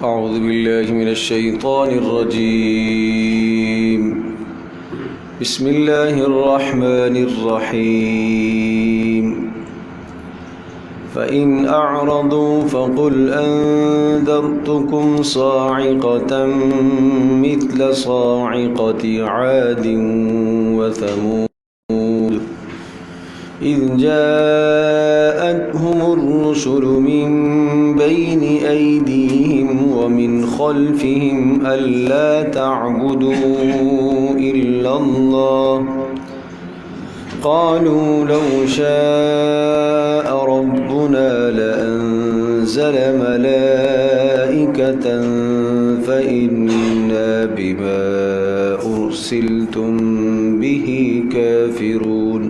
أعوذ بالله من الشيطان الرجيم. بسم الله الرحمن الرحيم. فإن أعرضوا فقل أنذرتكم صاعقة مثل صاعقة عاد وثمود إذ جاءتهم الرسل من بين أيديهم ومن خلفهم ألا تعبدوا إلا الله قالوا لو شاء ربنا لأنزل ملائكة فإنا بما أرسلتم به كافرون.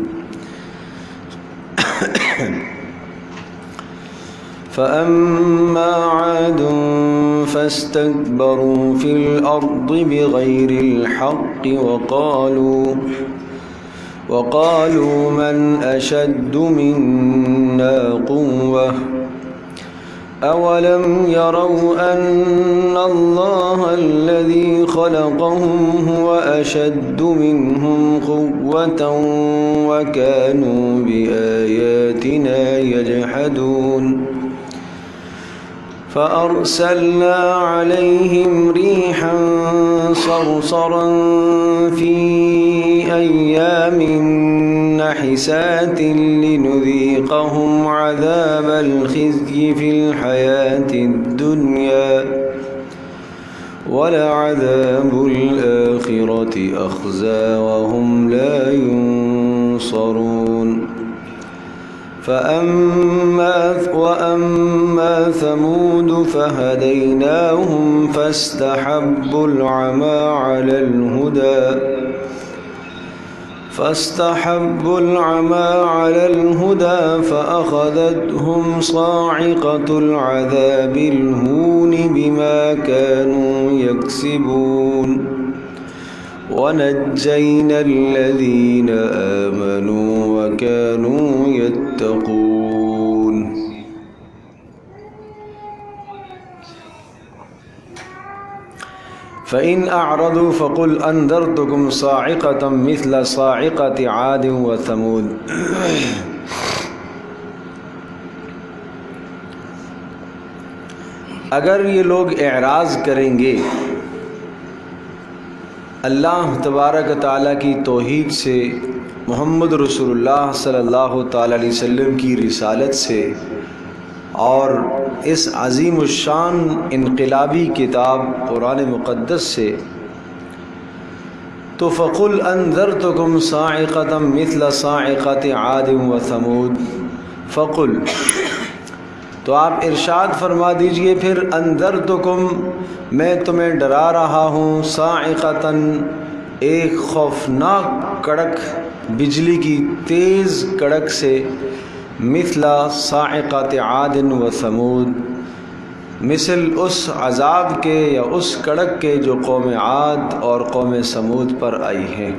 فأما عاد فاستكبروا في الأرض بغير الحق وقالوا من أشد منا قوة أولم يروا أن الله الذي خلقهم هو أشد منهم قوة وكانوا بآياتنا يجحدون. فأرسلنا عليهم ريحا صرصرا في أيام نحسات لنذيقهم عذاب الخزي في الحياة الدنيا ولعذاب الآخرة أخزى وهم لا ينصرون. وأما ثمود فهديناهم فاستحبوا العمى على الهدى فأخذتهم صاعقة العذاب الهون بما كانوا يكسبون. ونجينا الذين آمنوا وكانوا يتقون. فإن أعرضوا فقل أنذرتكم صاعقة مثل صاعقة عاد وثمود. اگر یہ لوگ اعراض کریں گے اللہ تبارک تعالیٰ کی توحید سے، محمد رسول اللہ صلی اللہ تعالیٰ علیہ وسلم کی رسالت سے اور اس عظیم الشان انقلابی کتاب قرآن مقدس سے، تو فقل انذرتکم صاعقة مثل صاعقة عاد وثمود. فقل تو آپ ارشاد فرما دیجئے پھر انذرتکم میں تمہیں ڈرا رہا ہوں، صاعقۃ ایک خوفناک کڑک، بجلی کی تیز کڑک سے، مثل صاعقۃ عاد و ثمود مثل اس عذاب کے یا اس کڑک کے جو قوم عاد اور قوم ثمود پر آئی ہے.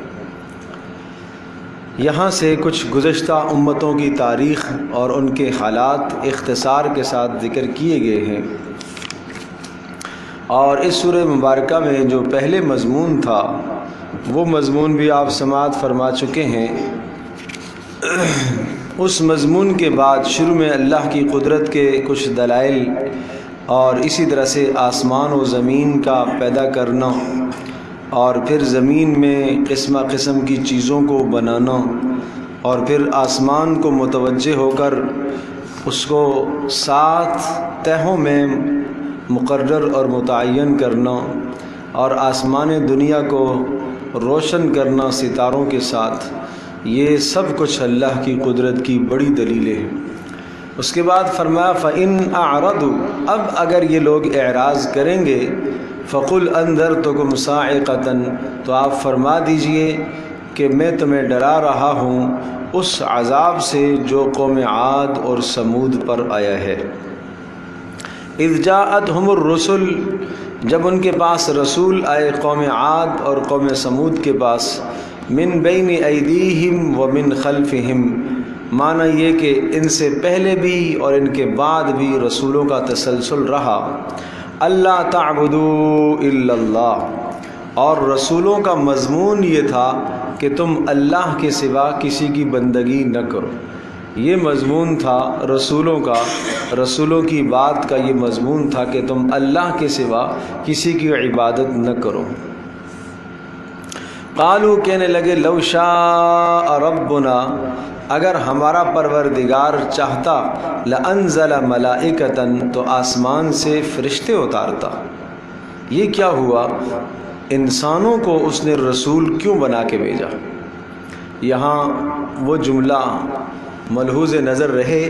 یہاں سے کچھ گزشتہ امتوں کی تاریخ اور ان کے حالات اختصار کے ساتھ ذکر کیے گئے ہیں، اور اس سورہ مبارکہ میں جو پہلے مضمون تھا وہ مضمون بھی آپ سماعت فرما چکے ہیں. اس مضمون کے بعد شروع میں اللہ کی قدرت کے کچھ دلائل اور اسی طرح سے آسمان و زمین کا پیدا کرنا اور پھر زمین میں قسم قسم کی چیزوں کو بنانا اور پھر آسمان کو متوجہ ہو کر اس کو 7 تہوں میں مقرر اور متعین کرنا اور آسمان دنیا کو روشن کرنا ستاروں کے ساتھ، یہ سب کچھ اللہ کی قدرت کی بڑی دلیلیں ہیں. اس کے بعد فرمایا فَإِنْ أَعْرَضُوا، اب اگر یہ لوگ اعراض کریں گے، فَقُلْ أَنذَرْتُكُمْ صَاعِقَةً تو آپ فرما دیجئے کہ میں تمہیں ڈرا رہا ہوں اس عذاب سے جو قوم عاد اور ثمود پر آیا ہے. اذ جاءتهم الرسل، جب ان کے پاس رسول آئے قوم عاد اور قوم ثمود کے پاس، من بین ایدیہم ومن خلفہم، معنی یہ کہ ان سے پہلے بھی اور ان کے بعد بھی رسولوں کا تسلسل رہا. اللہ تعبدوا الا اللہ، اور رسولوں کا مضمون یہ تھا کہ تم اللہ کے سوا کسی کی بندگی نہ کرو۔ یہ مضمون تھا رسولوں کا، رسولوں کی بات کا یہ مضمون تھا کہ تم اللہ کے سوا کسی کی عبادت نہ کرو۔ قالوا کہنے لگے لو شاء ربنا، اگر ہمارا پروردگار چاہتا، لانزل ملائکۃ، تو آسمان سے فرشتے اتارتا۔ یہ کیا ہوا؟ انسانوں کو اس نے رسول کیوں بنا کے بھیجا؟ یہاں وہ جملہ ملحوظ نظر رہے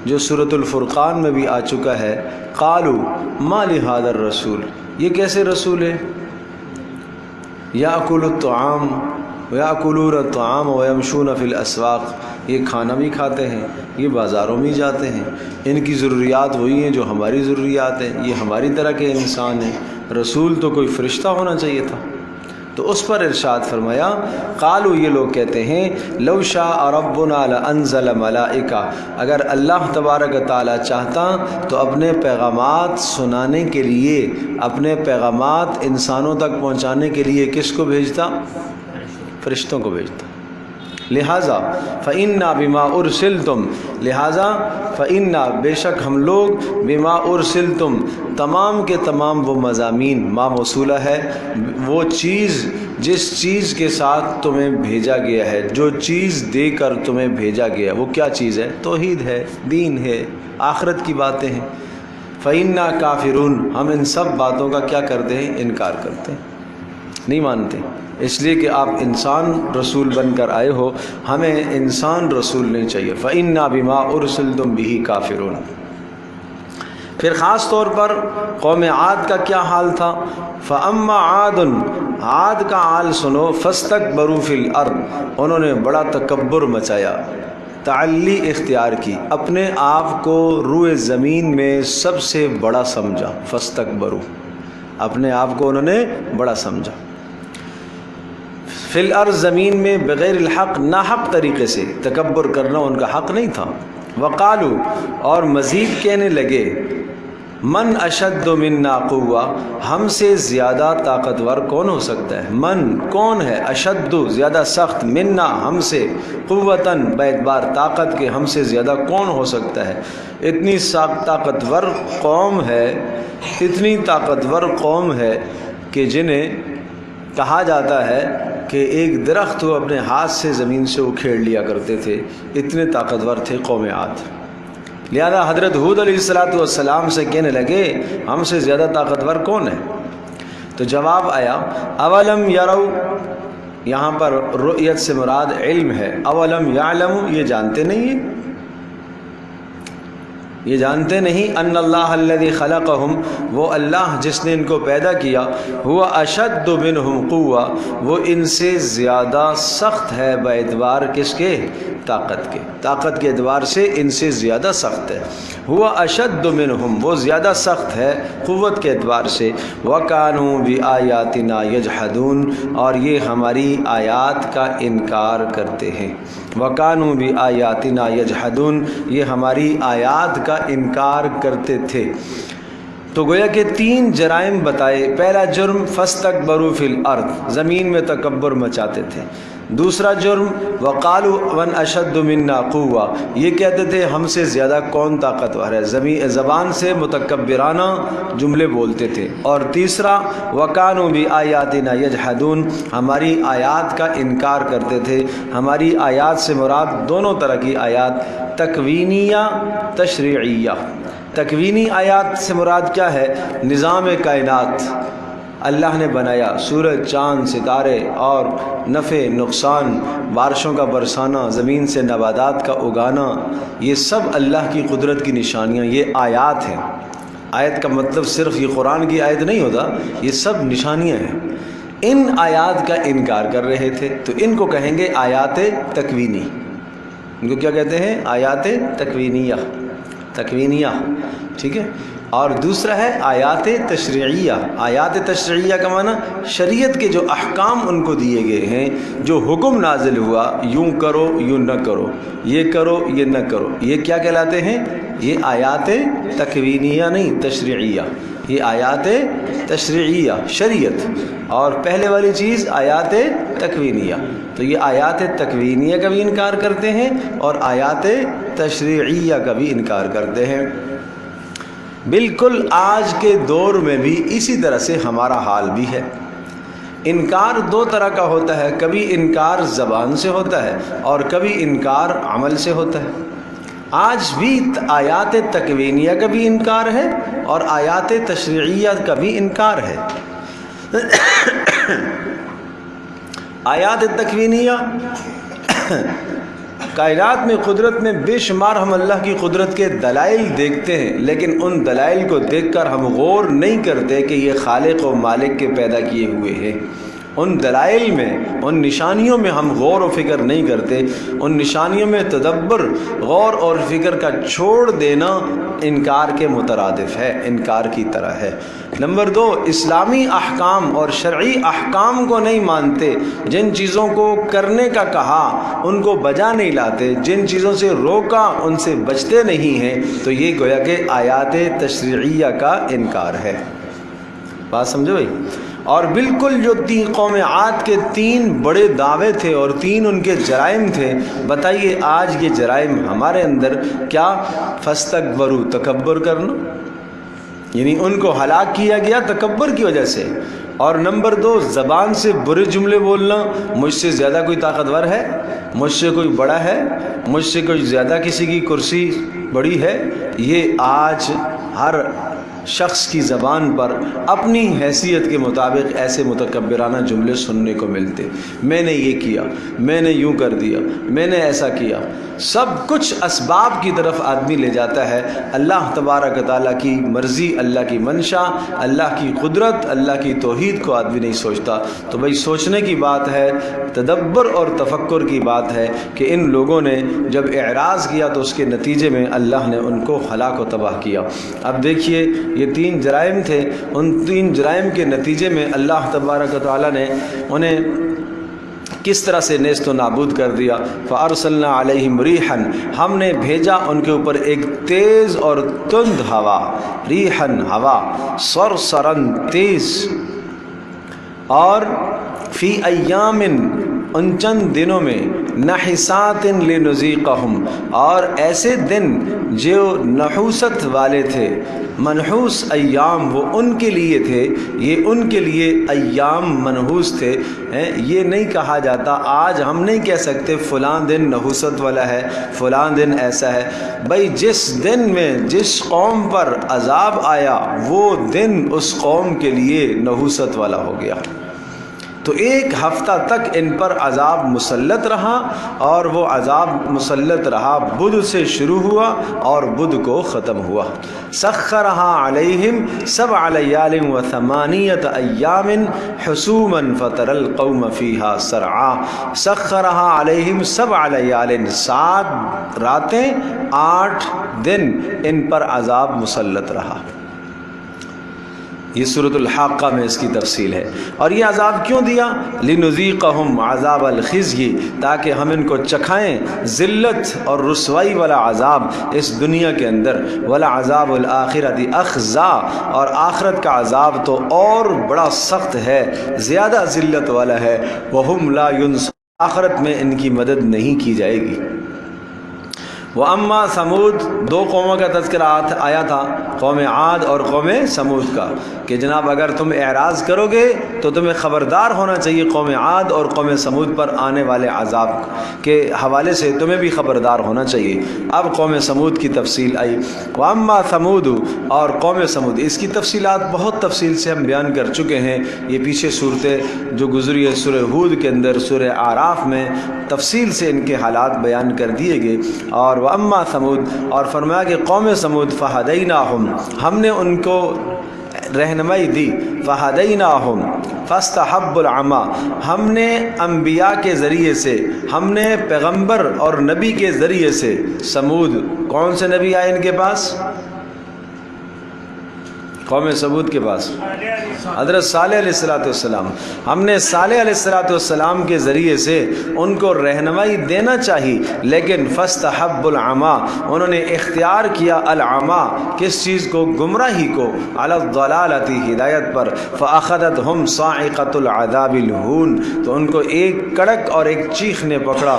جو سورۃ الفرقان میں بھی آ چکا ہے، قالوا ما لهذا الرسول، یہ کیسے رسول ہے؟ یاکل الطعام ویاکلون الطعام ویمشون فی الاسواق، یہ کھانا بھی کھاتے ہیں، یہ بازاروں میں جاتے ہیں، ان کی ضروریات وہی ہیں جو ہماری ضروریات ہیں، یہ ہماری طرح کے انسان ہیں، رسول تو کوئی فرشتہ ہونا چاہیے تھا۔ تو اس پر ارشاد فرمایا، قالوا، یہ لوگ کہتے ہیں، لو شاء ربنا لانزل ملائکہ، اگر اللہ تبارک تعالیٰ چاہتا تو اپنے پیغامات سنانے کے لیے، اپنے پیغامات انسانوں تک پہنچانے کے لیے کس کو بھیجتا؟ فرشتوں کو بھیجتا۔ لہٰذا فإنا بما ارسلتم، لہٰذا فإنا، بے شک ہم لوگ، بما ارسلتم، تمام کے تمام وہ مضامین، ما موصولہ ہے، وہ چیز جس چیز کے ساتھ تمہیں بھیجا گیا ہے، جو چیز دے کر تمہیں بھیجا گیا، وہ کیا چیز ہے؟ توحید ہے، دین ہے، آخرت کی باتیں ہیں۔ فإنا کافرون، ہم ان سب باتوں کا کیا کرتے ہیں؟ انکار کرتے ہیں، نہیں مانتے، اس لیے کہ آپ انسان رسول بن کر آئے ہو، ہمیں انسان رسول نہیں چاہیے۔ فإنا بما ارسلتم به کافرون۔ پھر خاص طور پر قوم عاد کا کیا حال تھا؟ فأما عاد، عاد کا حال سنو، فاستکبروا فی الارض، انہوں نے بڑا تکبر مچایا، تعلی اختیار کی، اپنے آپ کو روئے زمین میں سب سے بڑا سمجھا۔ فاستکبروا، اپنے آپ کو انہوں نے بڑا سمجھا۔ فی الارض، زمین میں، بغیر الحق، ناحق طریقے سے تکبر کرنا ان کا حق نہیں تھا۔ وقالو، اور مزید کہنے لگے، من اشد منا قوہ، ہم سے زیادہ طاقتور کون ہو سکتا ہے؟ من، کون ہے؟ اشد، زیادہ سخت، منا، ہم سے، قوتاً، باعتبار طاقت کے، ہم سے زیادہ کون ہو سکتا ہے؟ اتنی طاقتور قوم ہے، اتنی طاقتور قوم ہے کہ جنہیں کہا جاتا ہے کہ ایک درخت وہ اپنے ہاتھ سے زمین سے اکھیڑ لیا کرتے تھے، اتنے طاقتور تھے قوم عاد۔ لہذا حضرت ہود علیہ السلام سے کہنے لگے، ہم سے زیادہ طاقتور کون ہے؟ تو جواب آیا، اولم یرو، یہاں پر رؤیت سے مراد علم ہے، اولم یعلم، یہ جانتے نہیں ہیں، یہ جانتے نہیں، ان اللہ الذی خلقہم، وہ اللہ جس نے ان کو پیدا کیا، ہوا اشد منہم قوہ، وہ ان سے زیادہ سخت ہے، باعتبار کس کے؟ طاقت کے، طاقت کے اعتبار سے ان سے زیادہ سخت ہے۔ ہوا اشد منہم، وہ زیادہ سخت ہے قوت کے اعتبار سے۔ وکانوا بآیاتنا یجحدون، اور یہ ہماری آیات کا انکار کرتے ہیں۔ وکانوا بآیاتنا یجحدون، یہ ہماری آیات کا انکار کرتے تھے۔ تو گویا کہ 3 جرائم بتائے۔ پہلا جرم فاستکبروا فی الارض، زمین میں تکبر مچاتے تھے۔ دوسرا جرم وقالوا من اشد منا قوہ، یہ کہتے تھے ہم سے زیادہ کون طاقتور ہے، زبان سے متکبرانہ جملے بولتے تھے۔ اور تیسرا وکانوا بآیاتنا یجحدون، ہماری آیات کا انکار کرتے تھے۔ ہماری آیات سے مراد دونوں طرح کی آیات، تکوینیہ، تشریعیہ۔ تکوینی آیات سے مراد کیا ہے؟ نظام کائنات اللہ نے بنایا، سورج، چاند، ستارے اور نفع نقصان، بارشوں کا برسانا، زمین سے نباتات کا اگانا، یہ سب اللہ کی قدرت کی نشانیاں، یہ آیات ہیں۔ آیت کا مطلب صرف یہ قرآن کی آیت نہیں ہوتا، یہ سب نشانیاں ہیں۔ ان آیات کا انکار کر رہے تھے، تو ان کو کہیں گے آیات تکوینی۔ ان کو کیا کہتے ہیں؟ آیات تکوینیہ، تکوینیہ، ٹھیک ہے۔ اور دوسرا ہے آیات تشریعیہ۔ آیات تشریعیہ کا معنی شریعت کے جو احکام ان کو دیے گئے ہیں، جو حکم نازل ہوا، یوں کرو یوں نہ کرو، یہ کرو یہ نہ کرو، یہ کیا کہلاتے ہیں؟ یہ آیات تکوینیہ نہیں، تشریعیہ۔ یہ آیات تشریعیہ شریعت، اور پہلے والی چیز آیات تکوینیہ، تو یہ آیات تکوینیہ کا بھی انکار کرتے ہیں اور آیات تشریعیہ کا بھی انکار کرتے ہیں۔ بالکل آج کے دور میں بھی اسی طرح سے ہمارا حال بھی ہے۔ انکار دو طرح کا ہوتا ہے، کبھی انکار زبان سے ہوتا ہے اور کبھی انکار عمل سے ہوتا ہے۔ آج بھی آیات تکوینیہ کا بھی انکار ہے اور آیات تشریعیہ کا بھی انکار ہے۔ آیات تکوینیہ، کائنات میں قدرت میں بے شمار ہم اللہ کی قدرت کے دلائل دیکھتے ہیں، لیکن ان دلائل کو دیکھ کر ہم غور نہیں کرتے کہ یہ خالق و مالک کے پیدا کیے ہوئے ہیں۔ ان دلائل میں، ان نشانیوں میں ہم غور و فکر نہیں کرتے۔ ان نشانیوں میں تدبر، غور اور فکر کا چھوڑ دینا انکار کے مترادف ہے، انکار کی طرح ہے۔ نمبر 2، اسلامی احکام اور شرعی احکام کو نہیں مانتے، جن چیزوں کو کرنے کا کہا ان کو بجا نہیں لاتے، جن چیزوں سے روکا ان سے بچتے نہیں ہیں، تو یہ گویا کہ آیات تشریعیہ کا انکار ہے۔ بات سمجھو بھائی؟ اور بالکل جو قوم عاد کے 3 بڑے دعوے تھے اور 3 ان کے جرائم تھے، بتائیے آج یہ جرائم ہمارے اندر کیا؟ فاستکبروا، تکبر کرنا، یعنی ان کو ہلاک کیا گیا تکبر کی وجہ سے۔ اور نمبر 2، زبان سے برے جملے بولنا، مجھ سے زیادہ کوئی طاقتور ہے، مجھ سے کوئی بڑا ہے، مجھ سے کوئی زیادہ کسی کی کرسی بڑی ہے۔ یہ آج ہر شخص کی زبان پر اپنی حیثیت کے مطابق ایسے متکبرانہ جملے سننے کو ملتے، میں نے یہ کیا، میں نے یوں کر دیا، میں نے ایسا کیا۔ سب کچھ اسباب کی طرف آدمی لے جاتا ہے، اللہ تبارک و تعالیٰ کی مرضی، اللہ کی منشا، اللہ کی قدرت، اللہ کی توحید کو آدمی نہیں سوچتا۔ تو بھائی سوچنے کی بات ہے، تدبر اور تفکر کی بات ہے کہ ان لوگوں نے جب اعراض کیا تو اس کے نتیجے میں اللہ نے ان کو ہلاک و تباہ کیا۔ اب دیکھیے یہ 3 جرائم تھے، ان 3 جرائم کے نتیجے میں اللہ تبارک و تعالیٰ نے انہیں کس طرح سے نیست و نابود کر دیا۔ فَأَرْسَلْنَا عَلَيْهِمْ رِيحًا، ہم نے بھیجا ان کے اوپر ایک تیز اور تند ہوا، ریحًا ہوا، صرصراً تیز، اور فی ایام، ان چند دنوں میں، نحسات لنذیقہم، اور ایسے دن جو نحوست والے تھے، منحوس ایام وہ ان کے لیے تھے، یہ ان کے لیے ایام منحوس تھے۔ یہ نہیں کہا جاتا، آج ہم نہیں کہہ سکتے فلاں دن نحوست والا ہے، فلاں دن ایسا ہے۔ بھائی جس دن میں جس قوم پر عذاب آیا وہ دن اس قوم کے لیے نحوست والا ہو گیا۔ تو 1 ہفتہ تک ان پر عذاب مسلط رہا، اور وہ عذاب مسلط رہا، بدھ سے شروع ہوا اور بدھ کو ختم ہوا۔ سخرها علیہم 7 لیال و8 ایام حسوما فتری القوم فیہا سرعا۔ سخرها علیہم 7 لیال، 7 راتیں 8 دن ان پر عذاب مسلط رہا۔ یہ سورۃ الحاقہ میں اس کی تفصیل ہے۔ اور یہ عذاب کیوں دیا؟ لنذیقہم عذاب الخزی، تاکہ ہم ان کو چکھائیں ذلت اور رسوائی والا عذاب اس دنیا کے اندر، ولعذاب الآخرۃ اخزا، اور آخرت کا عذاب تو اور بڑا سخت ہے، زیادہ ذلت والا ہے۔ وہم لا ینصرون، آخرت میں ان کی مدد نہیں کی جائے گی۔ وَأَمَّا ثمود، 2 قوموں کا تذکرہ آیا تھا، قوم عاد اور قوم ثمود کا، کہ جناب اگر تم اعراض کرو گے تو تمہیں خبردار ہونا چاہیے قوم عاد اور قوم ثمود پر آنے والے عذاب کے حوالے سے تمہیں بھی خبردار ہونا چاہیے۔ اب قوم ثمود کی تفصیل آئی۔ وَأَمَّا ثمود، اور قوم ثمود، اس کی تفصیلات بہت تفصیل سے ہم بیان کر چکے ہیں، یہ پیچھے صورتیں جو گزری ہے سورہ ہود کے اندر، سورہ اعراف میں تفصیل سے ان کے حالات بیان کر دیے گئے۔ اور وَأَمَّا ثمود، اور فرمایا کہ قوم ثمود فَهَدَيْنَاهُمْ، ہم نے ان کو رہنمائی دی، فَهَدَيْنَاهُمْ فَاسْتَحَبُّوا الْعَمَى، ہم نے انبیاء کے ذریعے سے، ہم نے پیغمبر اور نبی کے ذریعے سے، سمود کون سے نبی آئے ان کے پاس؟ قوم ثمود کے پاس حضرت صالح علیہ السلام. ہم نے صالح علیہ السلام کے ذریعے سے ان کو رہنمائی دینا چاہیے، لیکن فاستحب العما، انہوں نے اختیار کیا العما، کس چیز کو؟ گمراہی کو، علی الضلالۃ، ہدایت پر. فاخذتهم صاعقۃ العذاب الہون، تو ان کو ایک کڑک اور ایک چیخ نے پکڑا،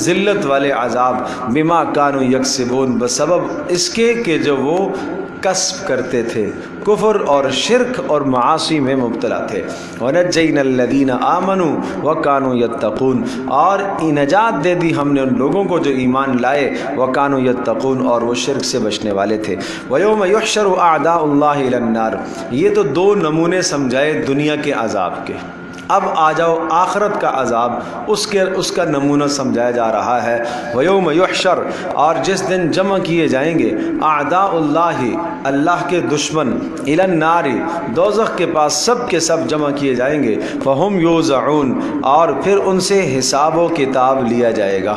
ذلت والے عذاب. بما کانوا یکسبون، بسبب اس کے کہ جو وہ کسب کرتے تھے، کفر اور شرک اور معاصی میں مبتلا تھے. وَنَجَّيْنَا الَّذِينَ آمَنُوا وَكَانُوا يَتَّقُونَ، اور نجات دے دی ہم نے ان لوگوں کو جو ایمان لائے، وَكَانُوا يَتَّقُونَ، اور وہ شرک سے بچنے والے تھے. وَيَوْمَ يُحْشَرُ أَعْدَاءُ اللَّهِ إِلَى النَّارِ، یہ تو دو نمونے سمجھائے دنیا کے عذاب کے. اب آ جاؤ آخرت کا عذاب، اس کا نمونہ سمجھایا جا رہا ہے. وَيَوْمَ يُحْشَرُ، اور جس دن جمع کیے جائیں گے، اعداء اللہ، اللہ کے دشمن، الی النار، دوزخ کے پاس، سب کے سب جمع کیے جائیں گے. فَهُمْ يُوزَعُونَ، اور پھر ان سے حساب و کتاب لیا جائے گا.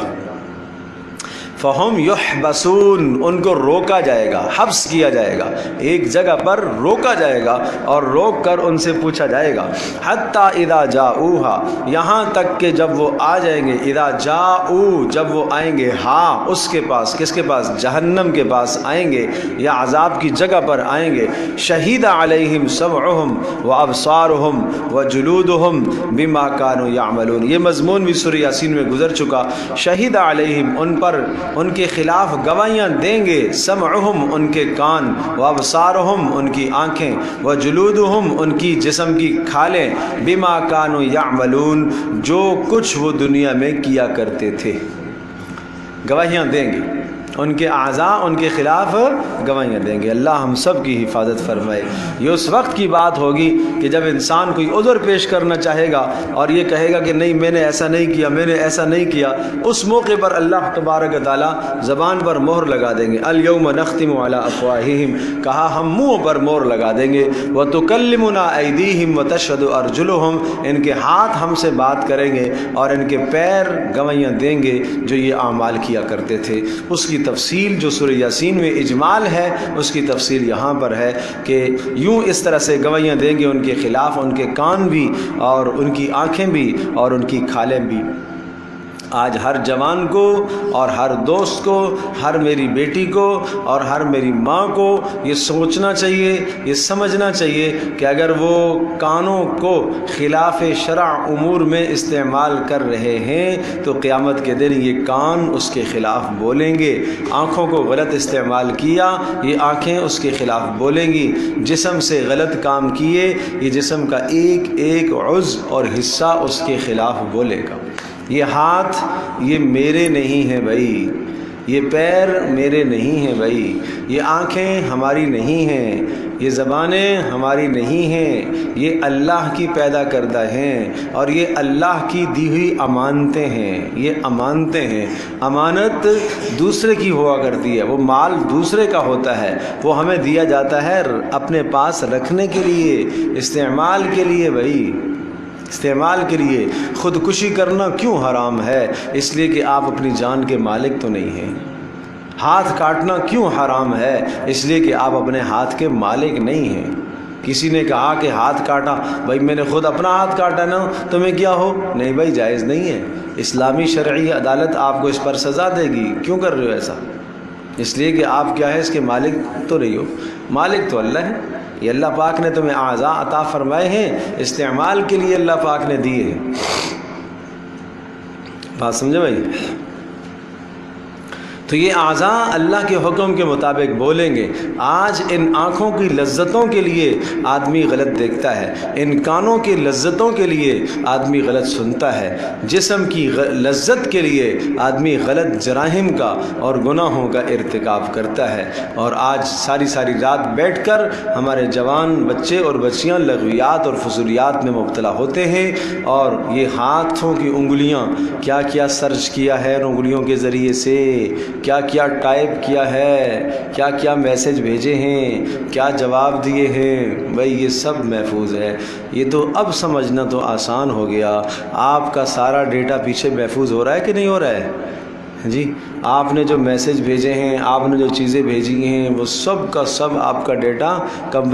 فَهُمْ يُحْبَسُونَ، ان کو روکا جائے گا، حبس کیا جائے گا، ایک جگہ پر روکا جائے گا اور روک کر ان سے پوچھا جائے گا. حَتَّى إِذَا جَاءُوهَا، یہاں تک کہ جب وہ آ جائیں گے. اذا جاءوا، جب وہ آئیں گے، ہاں اس کے پاس، کس کے پاس؟ جہنم کے پاس آئیں گے یا عذاب کی جگہ پر آئیں گے. شہید علیہم سمعهم وابصارهم وجلودهم بما كانوا يعملون، یہ مضمون بھی سورہ یاسین میں گزر چکا. شہید علیہم، ان پر، ان کے خلاف گواہیاں دیں گے. سمعهم، ان کے کان، وابصارهم، ان کی آنکھیں، وجلودهم، ان کی جسم کی کھالیں. بما كانوا يعملون، جو کچھ وہ دنیا میں کیا کرتے تھے، گواہیاں دیں گے. ان کے اعضاء ان کے خلاف گواہیاں دیں گے. اللہ ہم سب کی حفاظت فرمائے. یہ اس وقت کی بات ہوگی کہ جب انسان کوئی عذر پیش کرنا چاہے گا اور یہ کہے گا کہ نہیں میں نے ایسا نہیں کیا، میں نے ایسا نہیں کیا، اس موقع پر اللہ تبارک و تعالیٰ زبان پر مہر لگا دیں گے. الیوم نختم علی افواہہم، کہا ہم منہ پر مہر لگا دیں گے. وتکلمنا ایدیہم وتشہد ارجلہم، ان کے ہاتھ ہم سے بات کریں گے اور ان کے پیر گواہیاں دیں گے جو یہ اعمال کیا کرتے تھے. اس کی تفصیل جو سورہ یاسین میں اجمال ہے، اس کی تفصیل یہاں پر ہے کہ یوں اس طرح سے گواہیاں دیں گے ان کے خلاف، ان کے کان بھی اور ان کی آنکھیں بھی اور ان کی کھالیں بھی. آج ہر جوان کو اور ہر دوست کو، ہر میری بیٹی کو اور ہر میری ماں کو یہ سوچنا چاہیے، یہ سمجھنا چاہیے کہ اگر وہ کانوں کو خلاف شرع امور میں استعمال کر رہے ہیں تو قیامت کے دن یہ کان اس کے خلاف بولیں گے. آنکھوں کو غلط استعمال کیا، یہ آنکھیں اس کے خلاف بولیں گی. جسم سے غلط کام کیے، یہ جسم کا ایک ایک عضو اور حصہ اس کے خلاف بولے گا. یہ ہاتھ یہ میرے نہیں ہیں بھائی، یہ پیر میرے نہیں ہیں بھائی، یہ آنکھیں ہماری نہیں ہیں، یہ زبانیں ہماری نہیں ہیں، یہ اللہ کی پیدا کردہ ہیں اور یہ اللہ کی دی ہوئی امانتیں ہیں. یہ امانتیں ہیں. امانت دوسرے کی ہوا کرتی ہے، وہ مال دوسرے کا ہوتا ہے، وہ ہمیں دیا جاتا ہے اپنے پاس رکھنے کے لیے، استعمال کے لیے بھائی، استعمال کے لیے. خودکشی کرنا کیوں حرام ہے؟ اس لیے کہ آپ اپنی جان کے مالک تو نہیں ہیں. ہاتھ کاٹنا کیوں حرام ہے؟ اس لیے کہ آپ اپنے ہاتھ کے مالک نہیں ہیں. کسی نے کہا کہ ہاتھ کاٹا، بھائی میں نے خود اپنا ہاتھ کاٹا نا، تمہیں کیا ہو؟ نہیں بھائی جائز نہیں ہے. اسلامی شرعی عدالت آپ کو اس پر سزا دے گی. کیوں کر رہے ہو ایسا؟ اس لیے کہ آپ کیا ہے، اس کے مالک تو نہیں ہو. مالک تو اللہ ہے. یہ اللہ پاک نے تمہیں اعضاء عطا فرمائے ہیں، استعمال کے لیے اللہ پاک نے دیے ہیں. بات سمجھے بھائی؟ تو یہ اعضاء اللہ کے حکم کے مطابق بولیں گے. آج ان آنکھوں کی لذتوں کے لیے آدمی غلط دیکھتا ہے، ان کانوں کی لذتوں کے لیے آدمی غلط سنتا ہے، جسم کی لذت کے لیے آدمی غلط جرائم کا اور گناہوں کا ارتکاب کرتا ہے. اور آج ساری ساری رات بیٹھ کر ہمارے جوان بچے اور بچیاں لغویات اور فضولیات میں مبتلا ہوتے ہیں. اور یہ ہاتھوں کی انگلیاں کیا کیا سرچ کیا ہے، ان انگلیوں کے ذریعے سے کیا کیا ٹائپ کیا ہے، کیا کیا میسج بھیجے ہیں، کیا جواب دیے ہیں. بھائی یہ سب محفوظ ہے. یہ تو اب سمجھنا تو آسان ہو گیا. آپ کا سارا ڈیٹا پیچھے محفوظ ہو رہا ہے کہ نہیں ہو رہا ہے جی؟ آپ نے جو میسج بھیجے ہیں، آپ نے جو چیزیں بھیجی ہیں، وہ سب کا سب آپ کا ڈیٹا